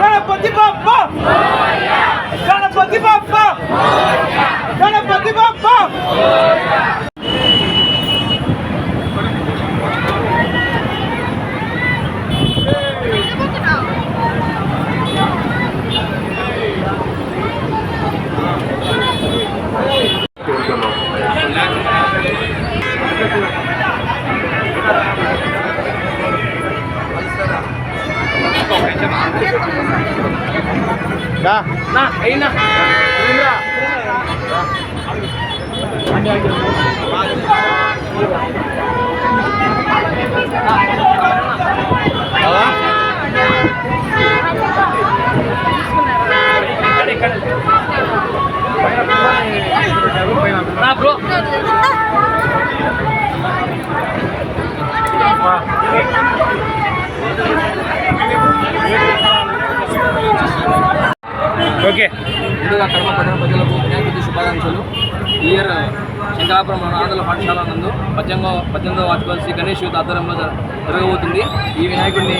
గణపతి బప్పా గణపతి బప్పా గణపతి బప్పా నా అయినా bro okay ముందుగా కడప పట్టణ ప్రజలకు వినాయక చవితి శుభాకాంక్షలు. ఈ ఇయర్ శంకరాపురం ఆంధ్ర పాఠశాల నందు 18వ వార్షికోత్సవం శ్రీ గణేష్ యూత్ ఆధ్వర్యంలో జరగబోతుంది. ఈ వినాయకుడిని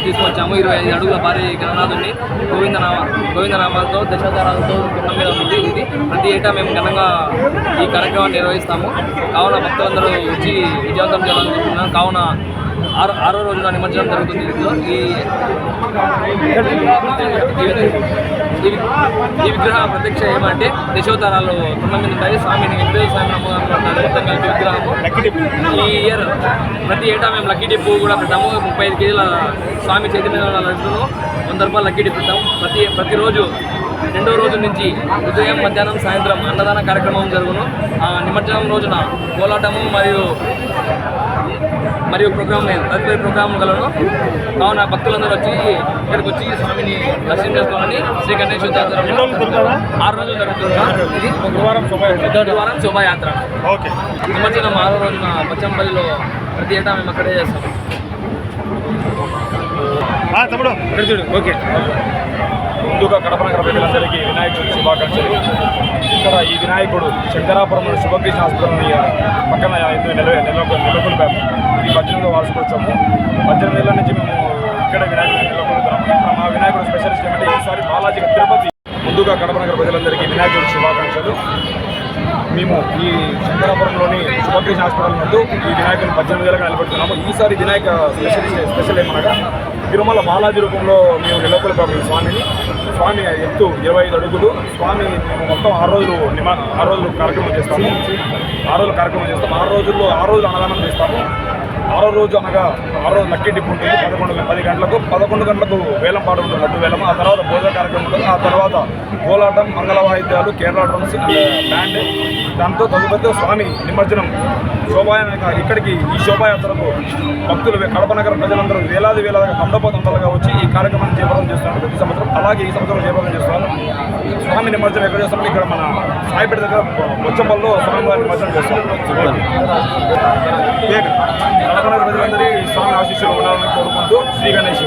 తీసుకొచ్చాము. 25 అడుగుల భారీ గణనాథుడిని గోవిందనామాలతో దశావతారాలతో కుండం మీద ఉంది. ఇది ప్రతి ఏటా మేము ఘనంగా ఈ కార్యక్రమాన్ని నిర్వహిస్తాము. కావున భక్తులందరూ వచ్చి విజయవంతం చేయాలనుకుంటున్నాం. కావున ఆరో రోజున నిమజ్జనం జరుగుతుంది. ఇందులో ఈ విగ్రహ ప్రత్యక్ష ఏమంటే దశావతారాలు కుండం మీద ఉంటాయి. స్వామిని స్వామి నమ్మకం కలిపి విగ్రహము. ఈ ఇయర్ ప్రతి ఏటా మేము లక్కీ డిప్పు కూడా పెట్టాము. 35 కేజీల స్వామి చైతన్య లడ్డును 100 రూపాయలు లక్కీ డిప్ పెట్టాము. ప్రతిరోజు రెండో రోజు నుంచి ఉదయం మధ్యాహ్నం సాయంత్రం అన్నదాన కార్యక్రమం జరుగును. నిమజ్జనం రోజున కోలాటము మరియు తదుపరి ప్రోగ్రాములను కావున భక్తులందరూ వచ్చి ఇక్కడికి వచ్చి స్వామిని దర్శనం చేసుకోవాలని శ్రీ గణేష్ 6 రోజులు జరుగుతుంది. ఇది గురువారం శోభాయాత్ర. నిమజ్జనం 6వ రోజున పచ్చంపల్లిలో ప్రతి ఏటా మేము అక్కడే చేస్తాం. ఓకే. ముందుగా కడప నగర ప్రజలందరికీ వినాయక చవితి శుభాకాంక్షలు. ఇక్కడ ఈ వినాయకుడు శంకరాపురం శుభకృష్ణ హాస్పిటల్ పక్కన నెలకొల్పాము. ఇది 18వ వార్షికోత్సవం. 18 ఏళ్ళ నుంచి మేము ఇక్కడ వినాయకుడు నెలకొల్పుతున్నాము. ఇక్కడ మా వినాయకుడు స్పెషలిస్ట్ ఏమంటే ఈసారి బాలాజీ తిరుపతి. ముందుగా కడప నగర ప్రజలందరికీ వినాయక చవితి శుభాకాంక్షలు. మేము ఈ శంకరాపురంలోని శుభకృష్ణ హాస్పిటల్ నందు ఈ వినాయకుని 18 ఏళ్ళగా నిలబెడుతున్నాము. ఈసారి వినాయక స్పెషల్ ఏమనగా తిరుమల బాలాజీ రూపంలో మేము నెలకొల్పాము. స్వామి ఎత్తు 25 అడుగులు. స్వామి మేము మొత్తం 6 రోజులు కార్యక్రమం చేస్తాము. 6 రోజుల్లో 6 రోజులు అన్నదానం చేస్తాము. 6వ రోజు అనగా 6 రోజు లక్కీ డిప్ ఉంటుంది. 10 గంటలకు వేలం పాట ఉంటుంది, లడ్డు వేలం. ఆ తర్వాత భోజన కార్యక్రమం ఉంటుంది. ఆ తర్వాత కోలాటం, మంగళ వాయిద్యాలు, కేరళ డ్రమ్స్, బ్యాండ్. దాంతో తదుపరి స్వామి నిమజ్జనం ఇక్కడికి ఈ శోభాయాత్రకు భక్తులు కడప నగర ప్రజలందరూ వేలాదిగా తండపోతండలుగా వచ్చి ఈ కార్యక్రమాన్ని చేపట్టడం చేస్తున్నారు ప్రతి సంవత్సరం. అలాగే ఈ సంవత్సరం చేపట్టడం చేస్తున్నారు. స్వామి నిమజ్జనం ఎక్కడ చేస్తామంటే ఇక్కడ మన సాయిపేట దగ్గర బొచ్చంపల్లిలో స్వామి వారి నిమజ్జనం చేస్తాం. కడప నగర ప్రజలందరి స్వామి ఆశీస్సులు ఉండాలని కోరుకుంటూ శ్రీ గణేష్.